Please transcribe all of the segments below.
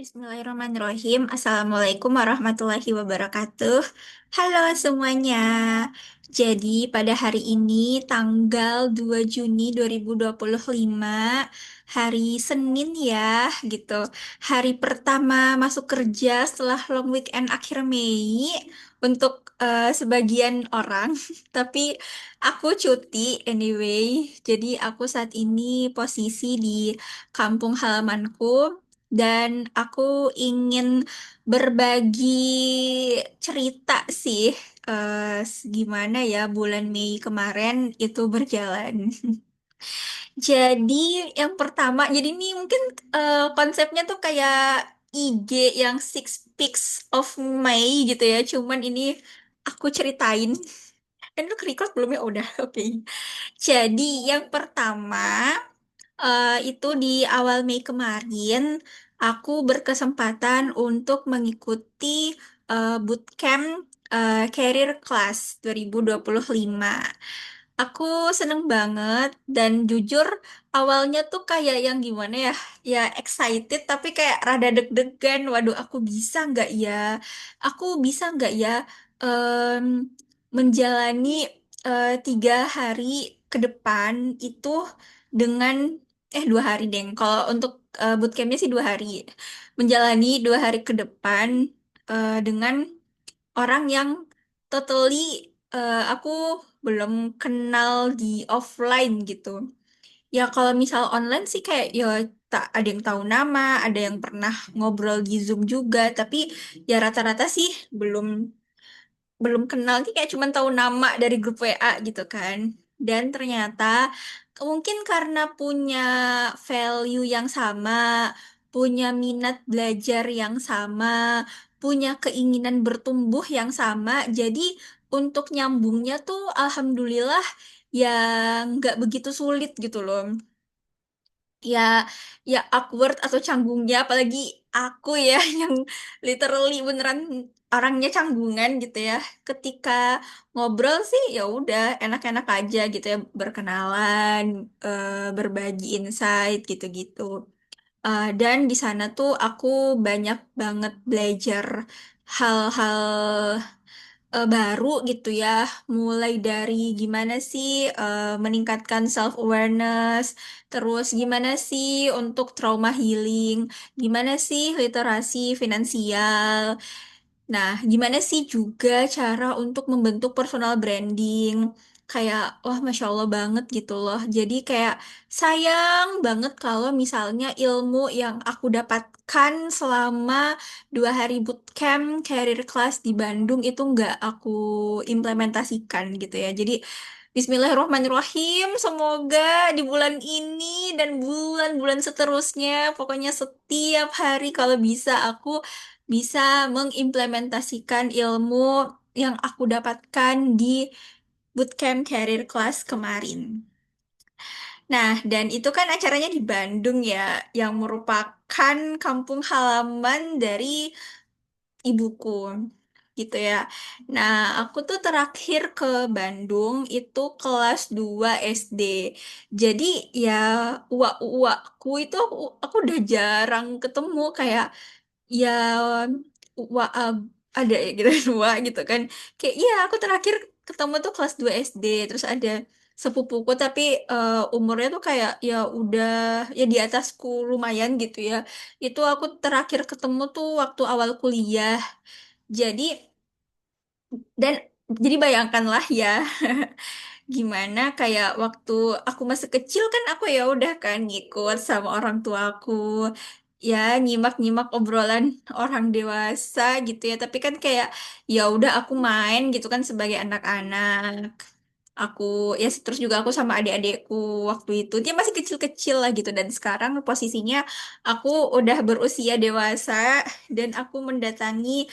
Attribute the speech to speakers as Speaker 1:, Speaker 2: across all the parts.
Speaker 1: Bismillahirrahmanirrahim. Assalamualaikum warahmatullahi wabarakatuh. Halo semuanya. Jadi pada hari ini tanggal 2 Juni 2025, hari Senin ya gitu. Hari pertama masuk kerja setelah long weekend akhir Mei untuk sebagian orang. Tapi aku cuti anyway. Jadi aku saat ini posisi di kampung halamanku dan aku ingin berbagi cerita sih, gimana ya bulan Mei kemarin itu berjalan. Jadi yang pertama, jadi ini mungkin konsepnya tuh kayak IG yang Six Pics of May gitu ya. Cuman ini aku ceritain. Kan lu record belum ya? Udah, oke. Jadi yang pertama, itu di awal Mei kemarin, aku berkesempatan untuk mengikuti bootcamp Career Class 2025. Aku seneng banget dan jujur awalnya tuh kayak yang gimana ya, ya excited tapi kayak rada deg-degan. Waduh, aku bisa nggak ya? Aku bisa nggak ya em, menjalani 3 hari ke depan itu dengan 2 hari deng. Kalau untuk bootcampnya sih 2 hari. Menjalani 2 hari ke depan dengan orang yang totally aku belum kenal di offline gitu. Ya kalau misal online sih kayak ya tak ada yang tahu nama, ada yang pernah ngobrol di Zoom juga, tapi ya rata-rata sih belum belum kenal nih kayak cuman tahu nama dari grup WA gitu kan. Dan ternyata mungkin karena punya value yang sama, punya minat belajar yang sama, punya keinginan bertumbuh yang sama, jadi untuk nyambungnya tuh alhamdulillah ya nggak begitu sulit gitu loh. Ya, ya awkward atau canggungnya, apalagi aku ya yang literally beneran orangnya canggungan gitu ya. Ketika ngobrol sih ya udah enak-enak aja gitu ya, berkenalan, berbagi insight gitu-gitu. Dan di sana tuh aku banyak banget belajar hal-hal baru gitu ya, mulai dari gimana sih meningkatkan self awareness, terus gimana sih untuk trauma healing, gimana sih literasi finansial. Nah, gimana sih juga cara untuk membentuk personal branding? Kayak, wah, Masya Allah banget gitu loh. Jadi kayak sayang banget kalau misalnya ilmu yang aku dapatkan selama 2 hari bootcamp career class di Bandung itu nggak aku implementasikan gitu ya. Jadi Bismillahirrahmanirrahim. Semoga di bulan ini dan bulan-bulan seterusnya, pokoknya setiap hari kalau bisa aku bisa mengimplementasikan ilmu yang aku dapatkan di bootcamp career class kemarin. Nah, dan itu kan acaranya di Bandung ya, yang merupakan kampung halaman dari ibuku gitu ya. Nah, aku tuh terakhir ke Bandung itu kelas 2 SD. Jadi ya uak-uakku itu aku udah jarang ketemu kayak ya ada ya gitu dua gitu kan, kayak iya aku terakhir ketemu tuh kelas 2 SD. Terus ada sepupuku tapi umurnya tuh kayak ya udah ya di atasku lumayan gitu ya, itu aku terakhir ketemu tuh waktu awal kuliah. Jadi dan jadi bayangkanlah ya gimana kayak waktu aku masih kecil kan aku ya udah kan ngikut sama orang tuaku, ya nyimak-nyimak obrolan orang dewasa gitu ya, tapi kan kayak ya udah aku main gitu kan sebagai anak-anak. Aku ya terus juga aku sama adik-adikku waktu itu dia masih kecil-kecil lah gitu, dan sekarang posisinya aku udah berusia dewasa dan aku mendatangi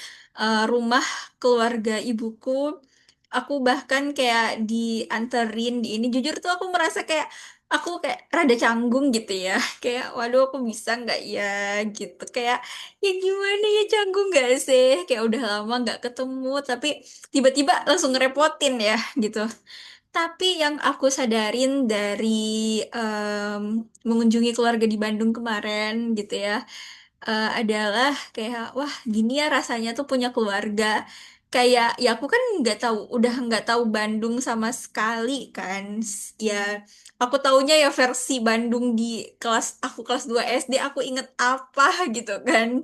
Speaker 1: rumah keluarga ibuku. Aku bahkan kayak dianterin di ini, jujur tuh aku merasa kayak aku kayak rada canggung gitu ya kayak waduh aku bisa nggak ya gitu, kayak ya gimana ya, canggung nggak sih, kayak udah lama nggak ketemu tapi tiba-tiba langsung ngerepotin ya gitu. Tapi yang aku sadarin dari mengunjungi keluarga di Bandung kemarin gitu ya, adalah kayak wah gini ya rasanya tuh punya keluarga. Kayak ya aku kan nggak tahu, udah nggak tahu Bandung sama sekali kan. Ya aku taunya ya versi Bandung di kelas 2 SD, aku inget apa gitu kan,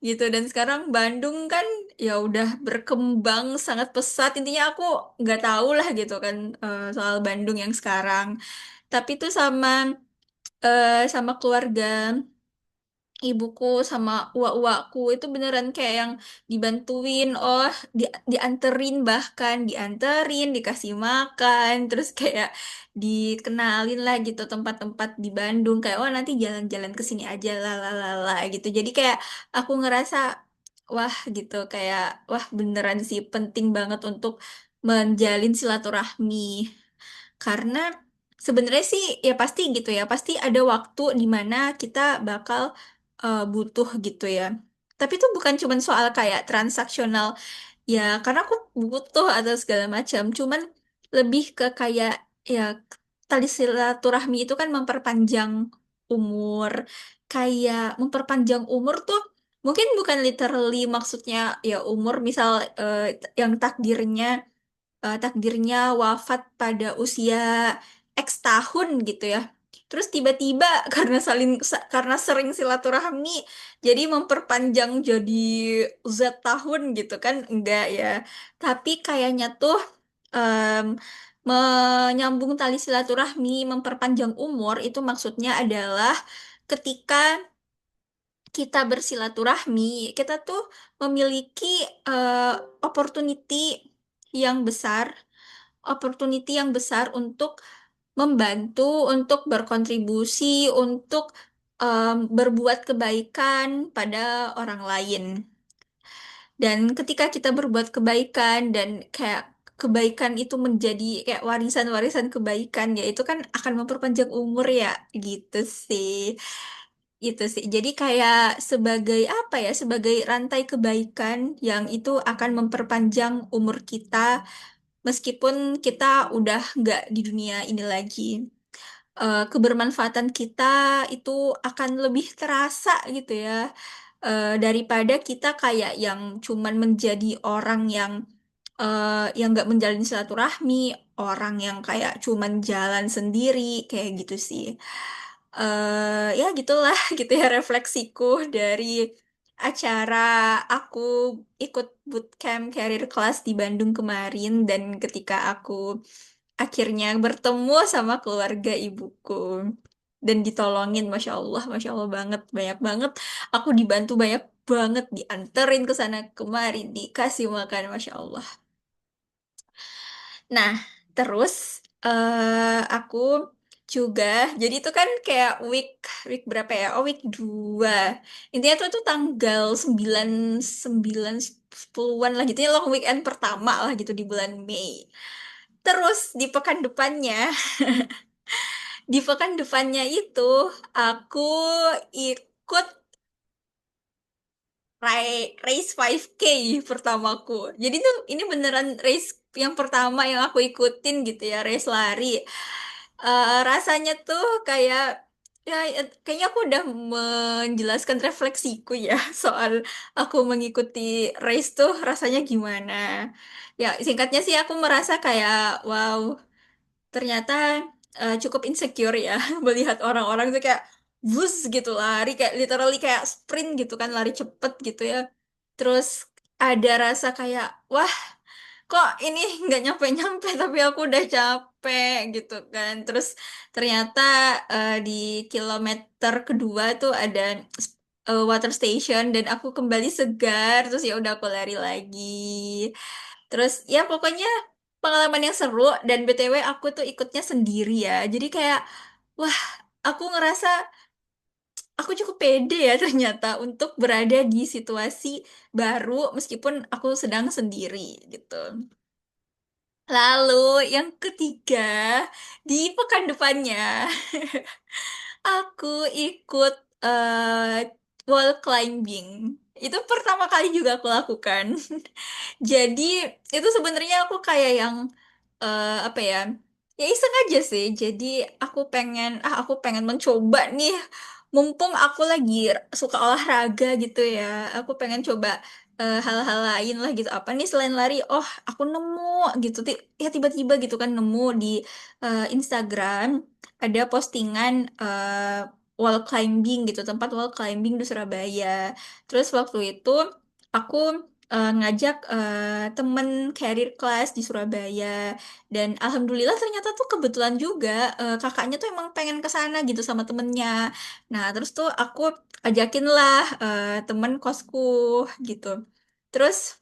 Speaker 1: gitu. Dan sekarang Bandung kan ya udah berkembang sangat pesat. Intinya aku nggak tahu lah gitu kan, soal Bandung yang sekarang. Tapi tuh sama keluarga ibuku sama uak-uakku itu beneran kayak yang dibantuin, oh dianterin, bahkan dianterin, dikasih makan, terus kayak dikenalin lah gitu tempat-tempat di Bandung, kayak oh nanti jalan-jalan ke sini aja lah gitu. Jadi kayak aku ngerasa wah gitu, kayak wah beneran sih penting banget untuk menjalin silaturahmi. Karena sebenarnya sih ya pasti gitu ya, pasti ada waktu di mana kita bakal butuh gitu ya. Tapi itu bukan cuman soal kayak transaksional ya, karena aku butuh atau segala macam. Cuman lebih ke kayak ya tali silaturahmi itu kan memperpanjang umur. Kayak memperpanjang umur tuh mungkin bukan literally maksudnya ya umur, misal yang takdirnya wafat pada usia X tahun gitu ya. Terus tiba-tiba karena sering silaturahmi jadi memperpanjang jadi Z tahun gitu kan, enggak ya. Tapi kayaknya tuh em, menyambung tali silaturahmi, memperpanjang umur itu maksudnya adalah ketika kita bersilaturahmi, kita tuh memiliki eh, opportunity yang besar, untuk membantu, untuk berkontribusi, untuk berbuat kebaikan pada orang lain. Dan ketika kita berbuat kebaikan dan kayak kebaikan itu menjadi kayak warisan-warisan kebaikan, ya itu kan akan memperpanjang umur ya, gitu sih. Itu sih. Jadi kayak sebagai apa ya, sebagai rantai kebaikan yang itu akan memperpanjang umur kita meskipun kita udah nggak di dunia ini lagi. Kebermanfaatan kita itu akan lebih terasa gitu ya, daripada kita kayak yang cuman menjadi orang yang nggak menjalin silaturahmi, orang yang kayak cuman jalan sendiri kayak gitu sih. Ya gitulah gitu ya refleksiku dari acara aku ikut bootcamp career class di Bandung kemarin, dan ketika aku akhirnya bertemu sama keluarga ibuku dan ditolongin, masya Allah banget, banyak banget. Aku dibantu banyak banget, dianterin ke sana kemari, dikasih makan, masya Allah. Nah, terus aku juga, jadi itu kan kayak week week berapa ya? Oh, week 2. Intinya tuh tanggal 9 9 10-an lah gitu ya, long weekend pertama lah gitu di bulan Mei. Terus di pekan depannya itu aku ikut race 5K pertamaku. Jadi tuh ini beneran race yang pertama yang aku ikutin gitu ya, race lari. Rasanya tuh kayak ya kayaknya aku udah menjelaskan refleksiku ya soal aku mengikuti race tuh rasanya gimana. Ya singkatnya sih aku merasa kayak wow, ternyata cukup insecure ya melihat orang-orang tuh kayak bus gitu lari kayak literally kayak sprint gitu kan, lari cepet gitu ya. Terus ada rasa kayak wah, kok ini nggak nyampe-nyampe tapi aku udah capek gitu kan. Terus ternyata di kilometer kedua tuh ada water station dan aku kembali segar, terus ya udah aku lari lagi. Terus ya pokoknya pengalaman yang seru, dan BTW aku tuh ikutnya sendiri ya. Jadi kayak wah, aku ngerasa aku cukup pede ya ternyata untuk berada di situasi baru meskipun aku sedang sendiri gitu. Lalu yang ketiga, di pekan depannya aku ikut wall climbing. Itu pertama kali juga aku lakukan. Jadi itu sebenarnya aku kayak yang apa ya? Ya iseng aja sih. Jadi aku pengen mencoba nih mumpung aku lagi suka olahraga gitu ya, aku pengen coba hal-hal lain lah gitu. Apa nih selain lari? Oh, aku nemu gitu. Ya tiba-tiba gitu kan nemu di Instagram ada postingan wall climbing gitu, tempat wall climbing di Surabaya. Terus waktu itu aku ngajak temen career class di Surabaya. Dan alhamdulillah ternyata tuh kebetulan juga kakaknya tuh emang pengen ke sana gitu sama temennya. Nah, terus tuh aku ajakin lah temen kosku gitu. Terus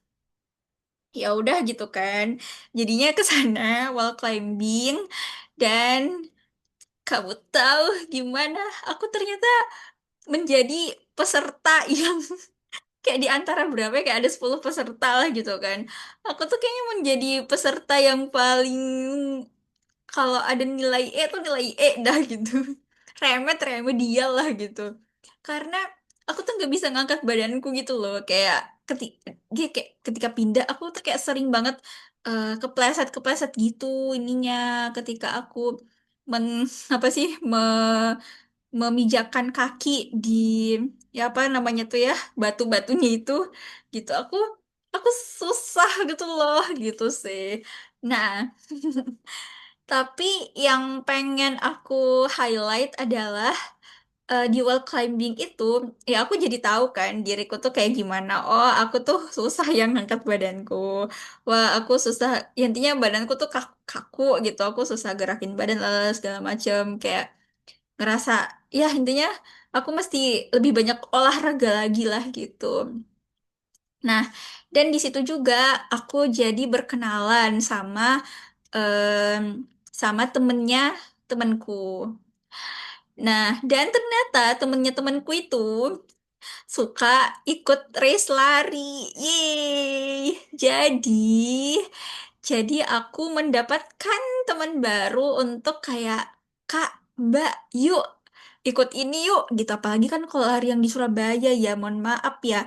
Speaker 1: ya udah gitu kan. Jadinya ke sana wall climbing dan kamu tahu gimana? Aku ternyata menjadi peserta yang kayak di antara berapa ya, kayak ada 10 peserta lah gitu kan. Aku tuh kayaknya menjadi peserta yang paling kalau ada nilai E tuh nilai E dah gitu. Remet remedial lah gitu. Karena aku tuh nggak bisa ngangkat badanku gitu loh. Kayak ketika pindah aku tuh kayak sering banget kepleset-kepleset gitu ininya ketika aku men apa sih memijakan kaki di ya apa namanya tuh ya batu-batunya itu gitu aku susah gitu loh gitu sih. Nah, tapi yang pengen aku highlight adalah di wall climbing itu, ya aku jadi tahu kan diriku tuh kayak gimana. Oh, aku tuh susah yang ngangkat badanku. Wah, aku susah. Ya, intinya badanku tuh kaku gitu. Aku susah gerakin badan segala macem. Kayak ngerasa, ya intinya aku mesti lebih banyak olahraga lagi lah gitu. Nah, dan di situ juga aku jadi berkenalan em, sama temennya temanku. Nah, dan ternyata temennya temanku itu suka ikut race lari. Yeay. Jadi aku mendapatkan teman baru untuk kayak, Kak, Mbak, yuk ikut ini yuk gitu. Apalagi kan kalau lari yang di Surabaya ya, mohon maaf ya.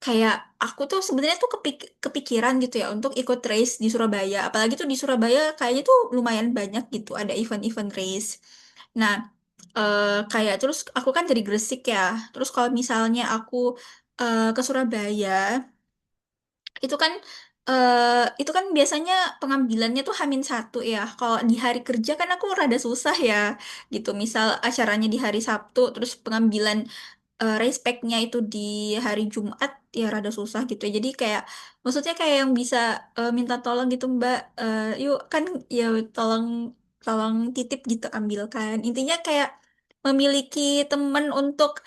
Speaker 1: Kayak aku tuh sebenarnya tuh kepikiran gitu ya untuk ikut race di Surabaya. Apalagi tuh di Surabaya kayaknya tuh lumayan banyak gitu ada event-event race. Nah, kayak terus aku kan dari Gresik ya. Terus kalau misalnya aku ke Surabaya, itu kan itu kan biasanya pengambilannya tuh H-1 ya. Kalau di hari kerja kan aku rada susah ya gitu. Misal acaranya di hari Sabtu, terus pengambilan respectnya itu di hari Jumat ya rada susah gitu ya. Jadi kayak maksudnya kayak yang bisa minta tolong gitu Mbak, yuk kan ya tolong tolong titip gitu ambilkan. Intinya kayak memiliki teman untuk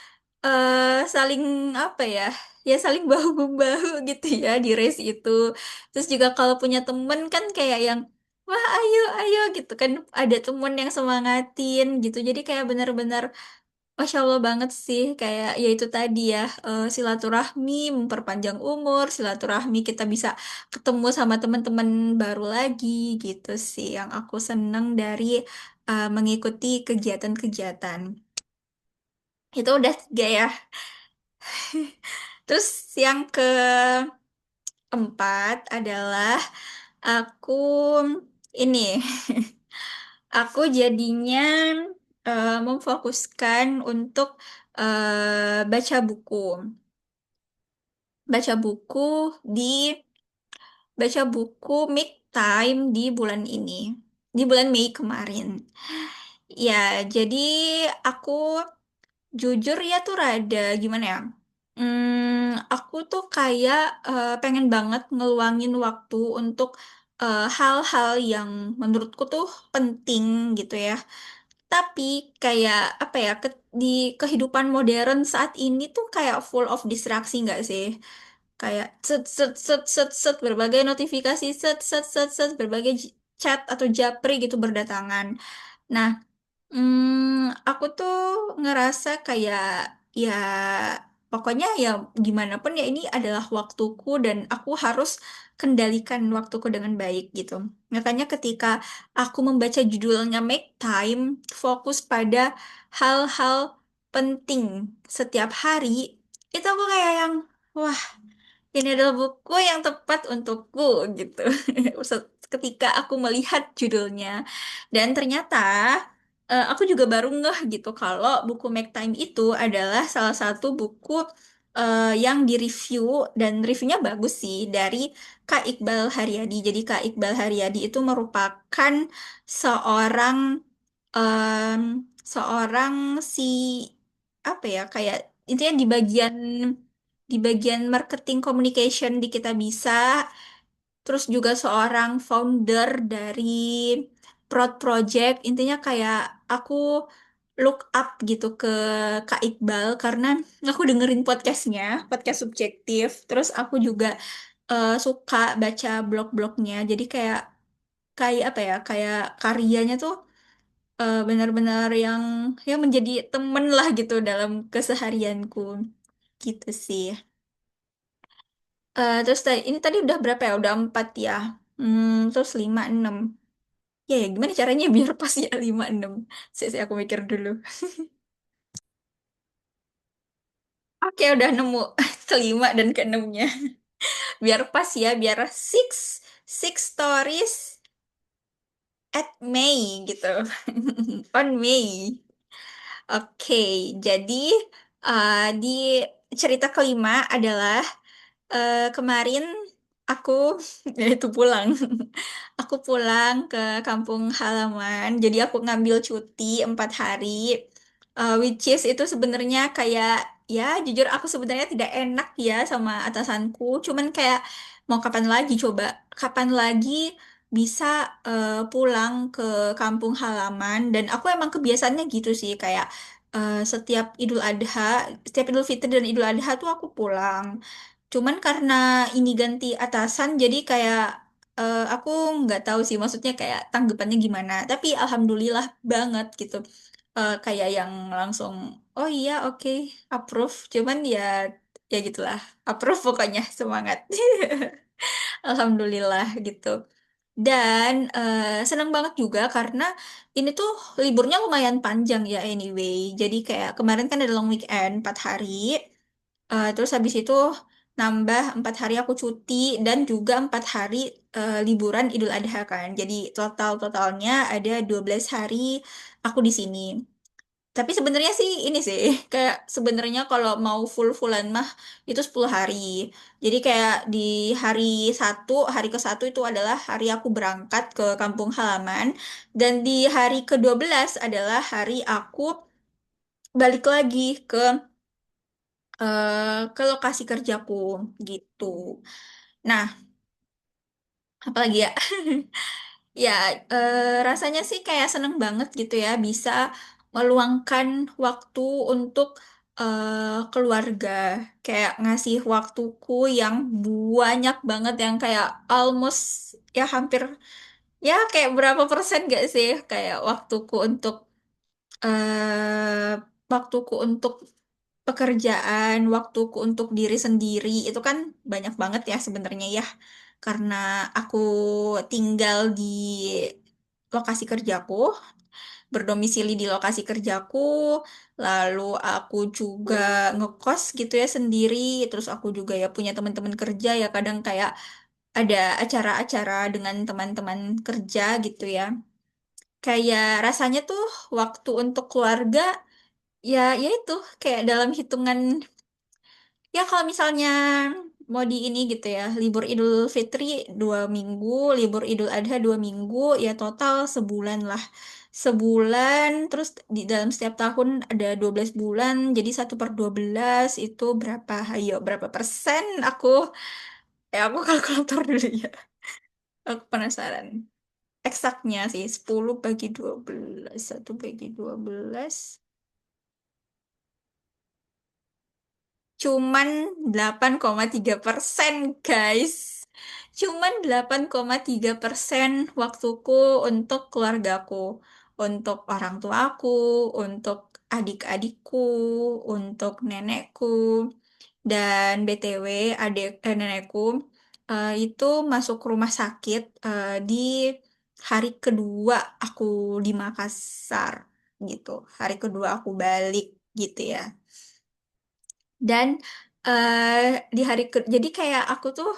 Speaker 1: saling apa ya? Ya saling bahu membahu gitu ya di race itu. Terus juga kalau punya temen kan kayak yang wah ayo ayo gitu kan ada temen yang semangatin gitu. Jadi kayak benar-benar Masya Allah banget sih, kayak ya itu tadi ya, silaturahmi, memperpanjang umur, silaturahmi kita bisa ketemu sama teman-teman baru lagi gitu sih, yang aku seneng dari mengikuti kegiatan-kegiatan. Itu udah tiga ya. Terus yang keempat adalah aku ini, aku jadinya memfokuskan untuk baca buku. Baca buku di baca buku Make Time di bulan ini, di bulan Mei kemarin. Ya, jadi aku jujur ya tuh rada gimana ya? Aku tuh kayak pengen banget ngeluangin waktu untuk hal-hal yang menurutku tuh penting gitu ya. Tapi kayak apa ya di kehidupan modern saat ini tuh kayak full of distraksi nggak sih? Kayak set set set set set berbagai notifikasi set set set set berbagai chat atau japri gitu berdatangan. Nah, aku tuh ngerasa kayak ya pokoknya ya gimana pun ya ini adalah waktuku dan aku harus kendalikan waktuku dengan baik gitu. Makanya ketika aku membaca judulnya Make Time, fokus pada hal-hal penting setiap hari, itu aku kayak yang wah ini adalah buku yang tepat untukku gitu. Ketika aku melihat judulnya dan ternyata aku juga baru ngeh gitu kalau buku Make Time itu adalah salah satu buku yang direview dan reviewnya bagus sih dari Kak Iqbal Haryadi. Jadi Kak Iqbal Haryadi itu merupakan seorang em, seorang si apa ya kayak intinya di bagian marketing communication di Kitabisa, terus juga seorang founder dari Prod Project. Intinya kayak aku look up gitu ke Kak Iqbal karena aku dengerin podcastnya, podcast subjektif. Terus aku juga suka baca blog-blognya. Jadi kayak kayak apa ya, kayak karyanya tuh benar-benar yang menjadi temen lah gitu dalam keseharianku gitu sih. Terus ini tadi udah berapa ya? Udah 4 ya. Terus 5 6. Ya, ya gimana caranya biar pas ya 5 6. Aku mikir dulu. Oke, udah nemu kelima dan keenamnya. Biar pas ya, biar six stories at May gitu. On May. Oke, jadi di cerita kelima adalah kemarin aku yaitu pulang. Aku pulang ke kampung halaman, jadi aku ngambil cuti 4 hari, which is itu sebenarnya kayak ya jujur aku sebenarnya tidak enak ya sama atasanku, cuman kayak mau kapan lagi coba, kapan lagi bisa pulang ke kampung halaman dan aku emang kebiasaannya gitu sih kayak setiap Idul Adha, setiap Idul Fitri dan Idul Adha tuh aku pulang. Cuman karena ini ganti atasan, jadi kayak aku nggak tahu sih, maksudnya kayak tanggapannya gimana. Tapi alhamdulillah banget gitu. Kayak yang langsung, oh iya oke, approve. Cuman ya gitulah, approve pokoknya semangat. Alhamdulillah gitu. Dan senang banget juga karena ini tuh liburnya lumayan panjang ya anyway. Jadi kayak kemarin kan ada long weekend 4 hari. Terus habis itu nambah 4 hari aku cuti dan juga 4 hari liburan Idul Adha kan. Jadi totalnya ada 12 hari aku di sini. Tapi sebenarnya sih ini sih kayak sebenarnya kalau mau full-fullan mah itu 10 hari. Jadi kayak di hari hari ke-1 itu adalah hari aku berangkat ke kampung halaman dan di hari ke-12 adalah hari aku balik lagi ke lokasi kerjaku gitu. Nah, apalagi ya? Ya, rasanya sih kayak seneng banget gitu ya bisa meluangkan waktu untuk keluarga, kayak ngasih waktuku yang banyak banget yang kayak almost ya hampir ya kayak berapa persen gak sih kayak eh waktuku untuk pekerjaan, waktuku untuk diri sendiri itu kan banyak banget ya sebenarnya ya. Karena aku tinggal di lokasi kerjaku, berdomisili di lokasi kerjaku, lalu aku juga ngekos gitu ya sendiri, terus aku juga ya punya teman-teman kerja ya kadang kayak ada acara-acara dengan teman-teman kerja gitu ya. Kayak rasanya tuh waktu untuk keluarga ya itu kayak dalam hitungan. Ya kalau misalnya mau di ini gitu ya, libur Idul Fitri 2 minggu, libur Idul Adha 2 minggu, ya total sebulan lah. Sebulan, terus di dalam setiap tahun ada 12 bulan, jadi 1/12 itu berapa? Ayo, berapa persen? Aku kalkulator dulu ya. Aku penasaran. Eksaknya sih, 10/12. 1/12. Cuman 8,3%, guys. Cuman 8,3% waktuku untuk keluargaku, untuk orang tuaku, untuk adik-adikku, untuk nenekku. Dan BTW, nenekku itu masuk rumah sakit di hari kedua aku di Makassar gitu. Hari kedua aku balik gitu ya. Dan eh jadi kayak aku tuh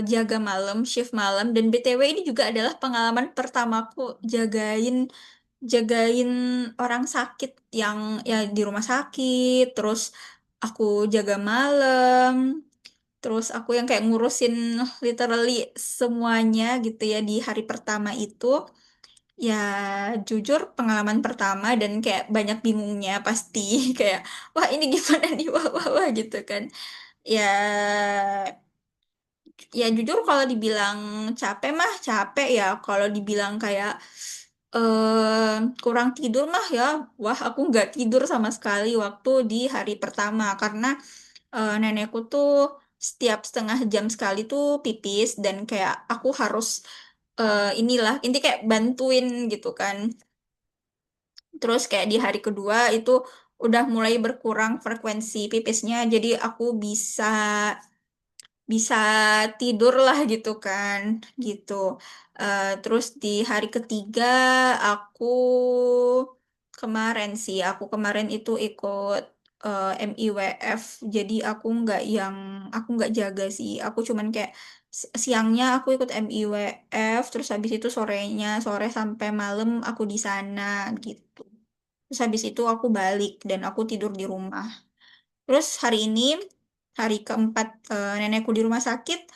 Speaker 1: jaga malam, shift malam, dan BTW ini juga adalah pengalaman pertamaku jagain jagain orang sakit yang ya di rumah sakit, terus aku jaga malam, terus aku yang kayak ngurusin literally semuanya gitu ya di hari pertama itu. Ya jujur pengalaman pertama dan kayak banyak bingungnya pasti kayak wah ini gimana nih wah wah wah gitu kan. Ya ya jujur kalau dibilang capek mah capek ya. Kalau dibilang kayak kurang tidur mah ya, wah aku nggak tidur sama sekali waktu di hari pertama karena nenekku tuh setiap setengah jam sekali tuh pipis dan kayak aku harus inilah inti kayak bantuin gitu kan. Terus kayak di hari kedua itu udah mulai berkurang frekuensi pipisnya, jadi aku bisa bisa tidur lah gitu kan gitu. Terus di hari ketiga aku kemarin sih aku kemarin itu ikut MIWF, jadi aku nggak jaga sih, aku cuman kayak siangnya aku ikut MIWF, terus habis itu sore sampai malam aku di sana gitu. Terus habis itu aku balik dan aku tidur di rumah. Terus hari ini, hari keempat nenekku di rumah sakit,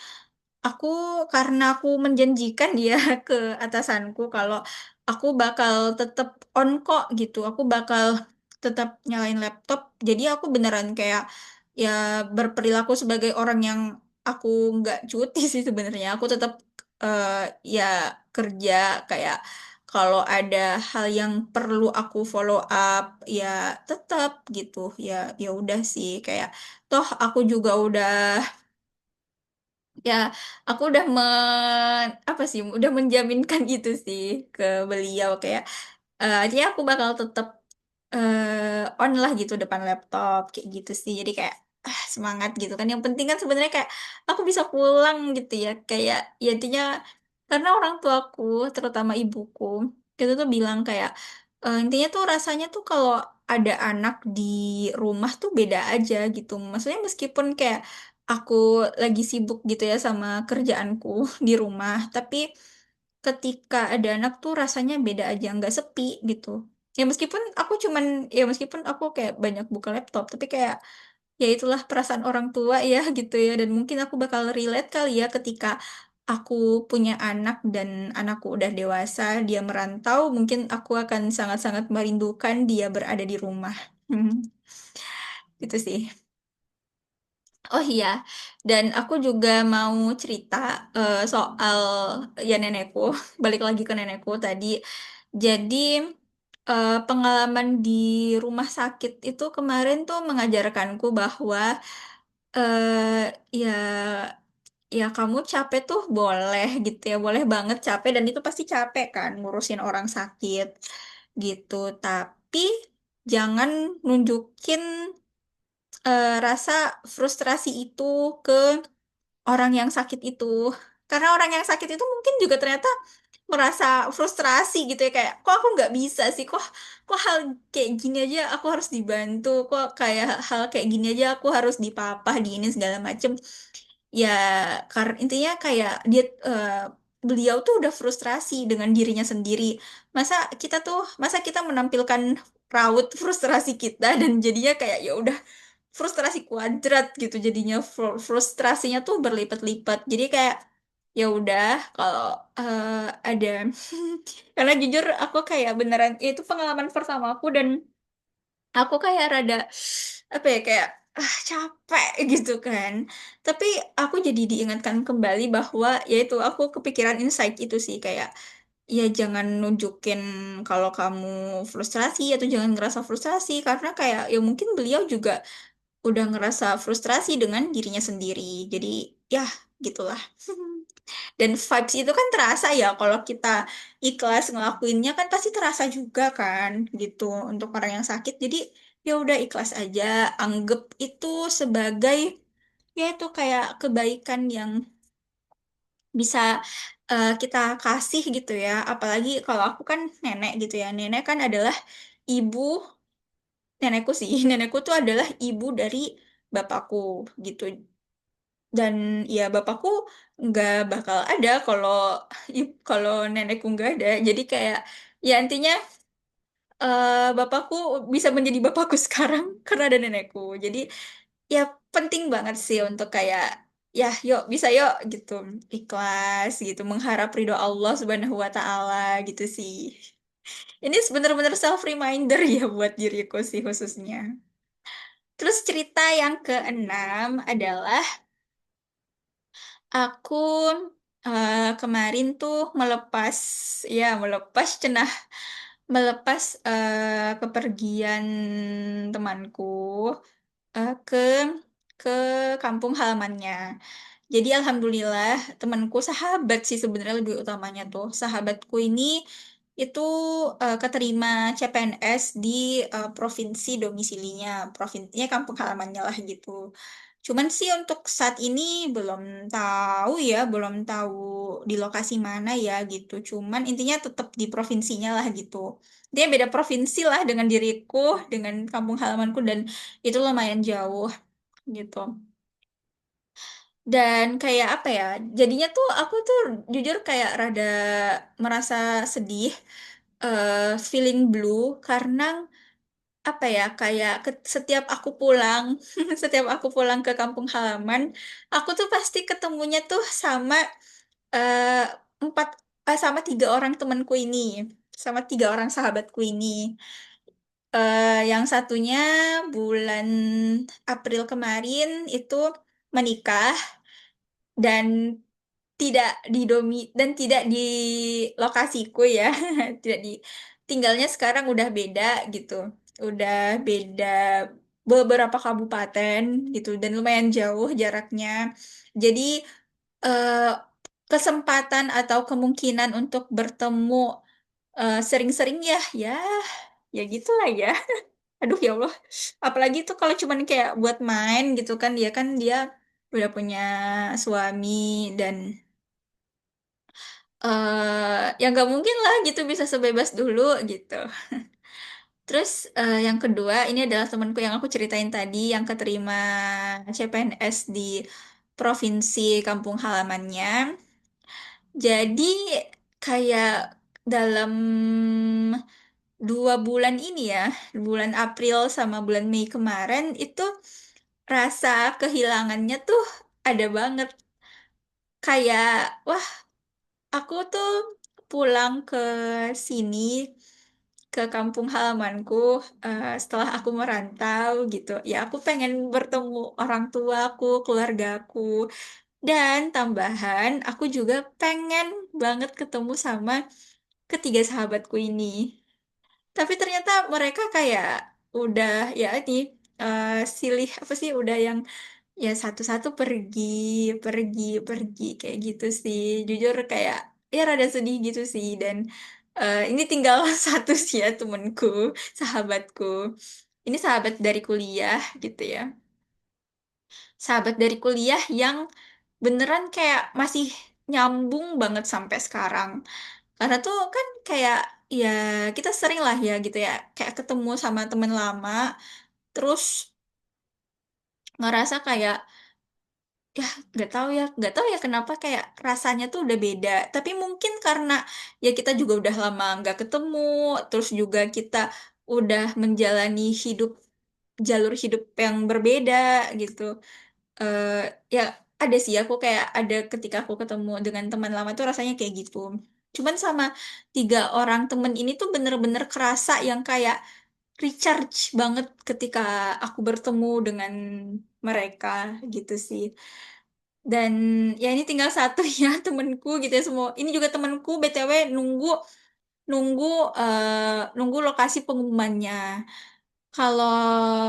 Speaker 1: aku karena aku menjanjikan dia ke atasanku kalau aku bakal tetap on kok gitu, aku bakal tetap nyalain laptop. Jadi aku beneran kayak ya berperilaku sebagai orang yang aku nggak cuti sih sebenarnya. Aku tetap eh, ya kerja kayak kalau ada hal yang perlu aku follow up ya tetap gitu ya, ya udah sih kayak toh aku juga udah ya aku udah apa sih udah menjaminkan itu sih ke beliau kayak artinya aku bakal tetap on lah gitu depan laptop kayak gitu sih, jadi kayak semangat gitu kan, yang penting kan sebenarnya kayak aku bisa pulang gitu ya kayak ya intinya karena orang tuaku terutama ibuku itu tuh bilang kayak intinya tuh rasanya tuh kalau ada anak di rumah tuh beda aja gitu, maksudnya meskipun kayak aku lagi sibuk gitu ya sama kerjaanku di rumah, tapi ketika ada anak tuh rasanya beda aja, nggak sepi gitu. Ya meskipun aku cuman, ya meskipun aku kayak banyak buka laptop, tapi kayak ya itulah perasaan orang tua ya gitu ya. Dan mungkin aku bakal relate kali ya ketika aku punya anak dan anakku udah dewasa, dia merantau, mungkin aku akan sangat-sangat merindukan dia berada di rumah. Gitu sih. Oh iya, dan aku juga mau cerita soal ya nenekku, balik lagi ke nenekku tadi. Jadi pengalaman di rumah sakit itu kemarin tuh mengajarkanku bahwa ya ya kamu capek tuh boleh gitu ya, boleh banget capek dan itu pasti capek kan ngurusin orang sakit gitu. Tapi jangan nunjukin rasa frustrasi itu ke orang yang sakit itu. Karena orang yang sakit itu mungkin juga ternyata merasa frustrasi gitu ya, kayak kok aku nggak bisa sih, kok hal kayak gini aja aku harus dibantu, kok kayak hal kayak gini aja aku harus dipapah di ini segala macem ya. Karena intinya kayak beliau tuh udah frustrasi dengan dirinya sendiri, masa kita menampilkan raut frustrasi kita dan jadinya kayak ya udah frustrasi kuadrat gitu, jadinya frustrasinya tuh berlipat-lipat, jadi kayak ya udah kalau eh, ada karena jujur aku kayak beneran ya itu pengalaman pertama aku dan aku kayak rada apa ya kayak capek gitu kan, tapi aku jadi diingatkan kembali bahwa yaitu aku kepikiran insight itu sih kayak ya jangan nunjukin kalau kamu frustrasi atau jangan ngerasa frustrasi karena kayak ya mungkin beliau juga udah ngerasa frustrasi dengan dirinya sendiri. Jadi ya gitulah. Dan vibes itu kan terasa ya kalau kita ikhlas ngelakuinnya kan pasti terasa juga kan gitu untuk orang yang sakit. Jadi ya udah ikhlas aja, anggap itu sebagai ya itu kayak kebaikan yang bisa kita kasih gitu ya. Apalagi kalau aku kan nenek gitu ya. Nenek kan adalah ibu nenekku sih. Nenekku tuh adalah ibu dari bapakku gitu. Dan ya bapakku nggak bakal ada kalau kalau nenekku nggak ada, jadi kayak ya intinya bapakku bisa menjadi bapakku sekarang karena ada nenekku. Jadi ya penting banget sih untuk kayak ya yuk bisa yuk gitu ikhlas gitu mengharap ridho Allah Subhanahu wa taala gitu sih. Ini bener-bener self reminder ya buat diriku sih khususnya. Terus cerita yang keenam adalah aku kemarin tuh melepas cenah melepas kepergian temanku ke kampung halamannya. Jadi alhamdulillah temanku sahabat sih sebenarnya lebih utamanya tuh sahabatku ini itu keterima CPNS di provinsi domisilinya, provinsinya kampung halamannya lah gitu. Cuman sih untuk saat ini belum tahu ya, belum tahu di lokasi mana ya gitu. Cuman intinya tetap di provinsinya lah gitu. Dia beda provinsi lah dengan diriku, dengan kampung halamanku dan itu lumayan jauh gitu. Dan kayak apa ya? Jadinya tuh aku tuh jujur kayak rada merasa sedih, eh, feeling blue karena apa ya? Kayak setiap aku pulang, setiap aku pulang ke kampung halaman, aku tuh pasti ketemunya tuh sama eh, empat, sama 3 orang temanku ini, sama 3 orang sahabatku ini. Yang satunya bulan April kemarin itu menikah dan tidak di lokasiku ya tidak di tinggalnya sekarang udah beda gitu udah beda beberapa kabupaten gitu dan lumayan jauh jaraknya jadi eh, kesempatan atau kemungkinan untuk bertemu sering-sering ya ya gitulah ya. Aduh ya Allah, apalagi tuh kalau cuman kayak buat main gitu kan dia udah punya suami dan ya nggak mungkin lah gitu bisa sebebas dulu gitu. Terus yang kedua ini adalah temanku yang aku ceritain tadi yang keterima CPNS di provinsi kampung halamannya. Jadi kayak dalam 2 bulan ini ya, bulan April sama bulan Mei kemarin itu rasa kehilangannya tuh ada banget. Kayak, wah aku tuh pulang ke sini, ke kampung halamanku setelah aku merantau gitu. Ya aku pengen bertemu orang tuaku, keluargaku. Dan tambahan, aku juga pengen banget ketemu sama ketiga sahabatku ini. Tapi ternyata mereka kayak udah ya ini silih apa sih udah yang ya satu-satu pergi, pergi, pergi kayak gitu sih. Jujur kayak ya rada sedih gitu sih. Dan ini tinggal satu sih ya temenku, sahabatku. Ini sahabat dari kuliah gitu ya. Sahabat dari kuliah yang beneran kayak masih nyambung banget sampai sekarang. Karena tuh kan kayak ya kita sering lah ya gitu ya. Kayak ketemu sama temen lama, terus ngerasa kayak ya nggak tahu ya kenapa kayak rasanya tuh udah beda tapi mungkin karena ya kita juga udah lama nggak ketemu terus juga kita udah menjalani jalur hidup yang berbeda gitu. eh ya ada sih aku kayak ada ketika aku ketemu dengan teman lama tuh rasanya kayak gitu cuman sama 3 orang temen ini tuh bener-bener kerasa yang kayak recharge banget ketika aku bertemu dengan mereka gitu sih. Dan ya ini tinggal satu ya temenku gitu ya semua. Ini juga temenku BTW nunggu nunggu nunggu lokasi pengumumannya. Kalau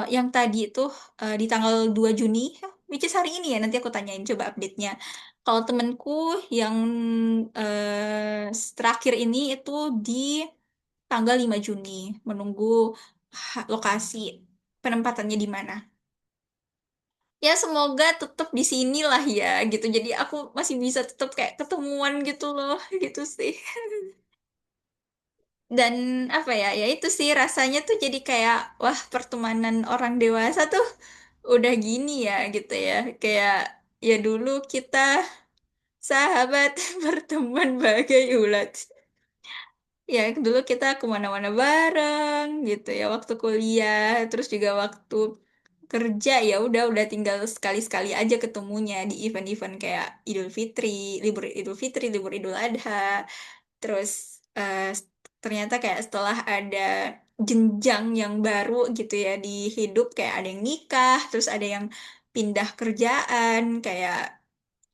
Speaker 1: yang tadi itu di tanggal 2 Juni, which is hari ini ya, nanti aku tanyain coba update-nya. Kalau temenku yang terakhir ini itu di tanggal 5 Juni, menunggu lokasi penempatannya di mana. Ya semoga tetap di sini lah ya gitu. Jadi aku masih bisa tetap kayak ketemuan gitu loh gitu sih. Dan apa ya? Ya itu sih rasanya tuh jadi kayak wah pertemanan orang dewasa tuh udah gini ya gitu ya. Kayak ya dulu kita sahabat berteman bagai ulat. Ya, dulu kita kemana-mana bareng gitu ya waktu kuliah, terus juga waktu kerja ya udah tinggal sekali-sekali aja ketemunya di event-event kayak Idul Fitri, libur Idul Adha. Terus eh, ternyata kayak setelah ada jenjang yang baru gitu ya di hidup, kayak ada yang nikah, terus ada yang pindah kerjaan, kayak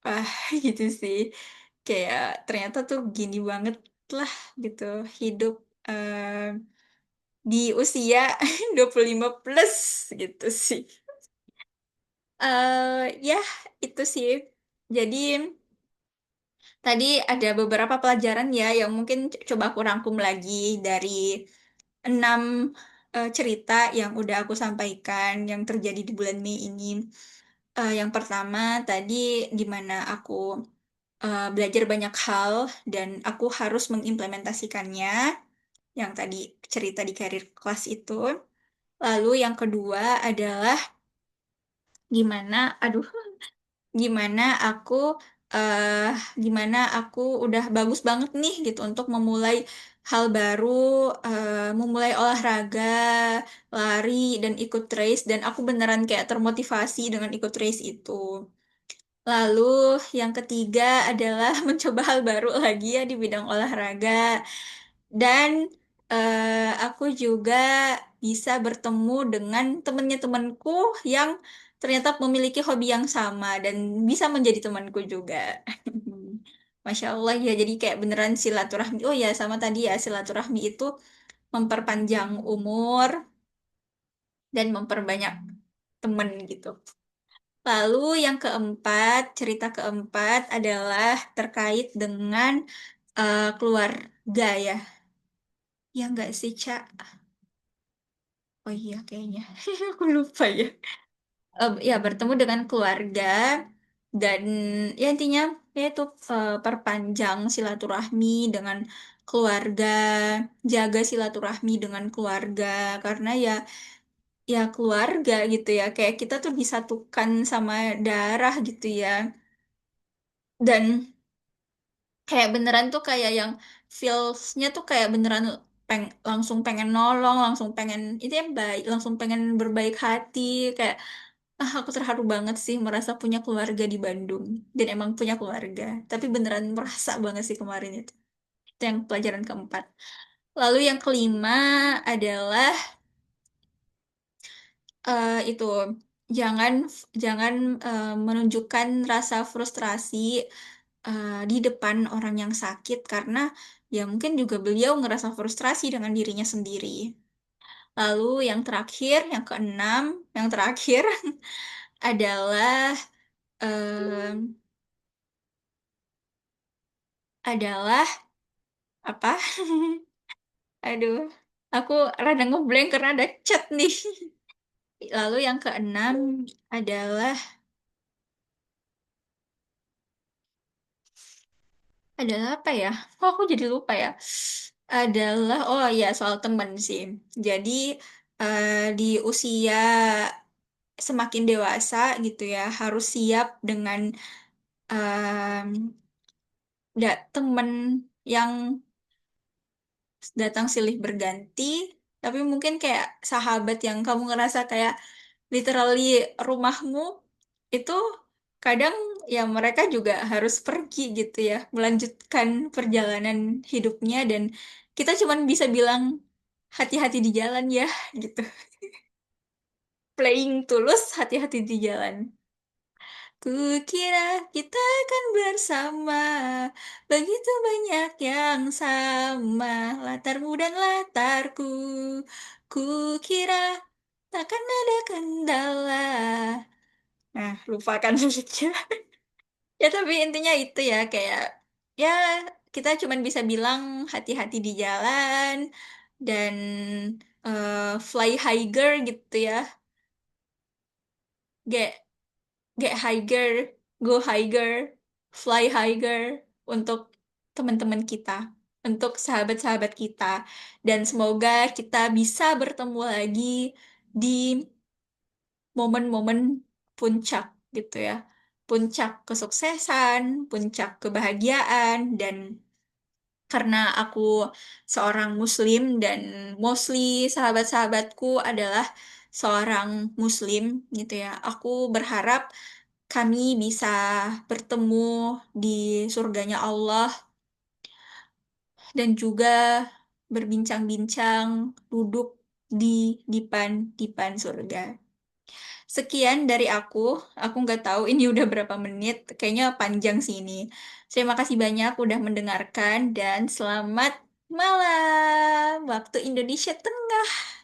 Speaker 1: ah gitu sih. Kayak ternyata tuh gini banget lah gitu hidup di usia 25 plus gitu sih. Ya itu sih. Jadi tadi ada beberapa pelajaran ya yang mungkin coba aku rangkum lagi dari 6 cerita yang udah aku sampaikan yang terjadi di bulan Mei ini. Yang pertama tadi gimana aku belajar banyak hal dan aku harus mengimplementasikannya. Yang tadi cerita di career class itu. Lalu yang kedua adalah gimana, aduh, gimana aku eh gimana aku udah bagus banget nih gitu untuk memulai hal baru, memulai olahraga, lari dan ikut race dan aku beneran kayak termotivasi dengan ikut race itu. Lalu yang ketiga adalah mencoba hal baru lagi ya di bidang olahraga. Dan aku juga bisa bertemu dengan temennya-temanku yang ternyata memiliki hobi yang sama dan bisa menjadi temanku juga. Masya Allah ya, jadi kayak beneran silaturahmi. Oh ya, sama tadi ya, silaturahmi itu memperpanjang umur dan memperbanyak temen gitu. Lalu yang keempat, cerita keempat adalah terkait dengan keluarga ya. Ya enggak sih, Cak? Oh iya, kayaknya. Aku lupa ya. Ya, bertemu dengan keluarga dan ya intinya ya itu perpanjang silaturahmi dengan keluarga, jaga silaturahmi dengan keluarga karena ya keluarga gitu ya. Kayak kita tuh disatukan sama darah gitu ya. Dan kayak beneran tuh kayak yang feelsnya tuh kayak beneran langsung pengen nolong, langsung pengen itu yang baik, langsung pengen berbaik hati, kayak aku terharu banget sih merasa punya keluarga di Bandung dan emang punya keluarga. Tapi beneran merasa banget sih kemarin itu. Itu yang pelajaran keempat. Lalu yang kelima adalah itu jangan jangan menunjukkan rasa frustrasi di depan orang yang sakit karena ya mungkin juga beliau ngerasa frustrasi dengan dirinya sendiri. Lalu yang terakhir, yang keenam, yang terakhir adalah em, adalah apa? Aduh, aku rada ngeblank karena ada chat nih. Lalu yang keenam adalah adalah apa ya? Oh, aku jadi lupa ya. Adalah oh ya soal temen sih. Jadi di usia semakin dewasa gitu ya harus siap dengan temen yang datang silih berganti, tapi mungkin kayak sahabat yang kamu ngerasa kayak literally rumahmu itu kadang ya mereka juga harus pergi gitu ya, melanjutkan perjalanan hidupnya dan kita cuman bisa bilang hati-hati di jalan ya gitu. Playing tulus, hati-hati di jalan. Kukira kita akan bersama, begitu banyak yang sama, latarmu dan latarku. Kukira takkan ada kendala. Nah, lupakan liriknya. Ya, tapi intinya itu ya, kayak, ya kita cuman bisa bilang hati-hati di jalan, dan fly higher gitu ya. Get get higher, go higher, fly higher untuk teman-teman kita, untuk sahabat-sahabat kita. Dan semoga kita bisa bertemu lagi di momen-momen puncak gitu ya. Puncak kesuksesan, puncak kebahagiaan, dan karena aku seorang Muslim dan mostly sahabat-sahabatku adalah seorang Muslim gitu ya. Aku berharap kami bisa bertemu di surganya Allah dan juga berbincang-bincang, duduk di dipan surga. Sekian dari aku nggak tahu ini udah berapa menit, kayaknya panjang sih ini. Terima kasih banyak udah mendengarkan dan selamat malam waktu Indonesia Tengah.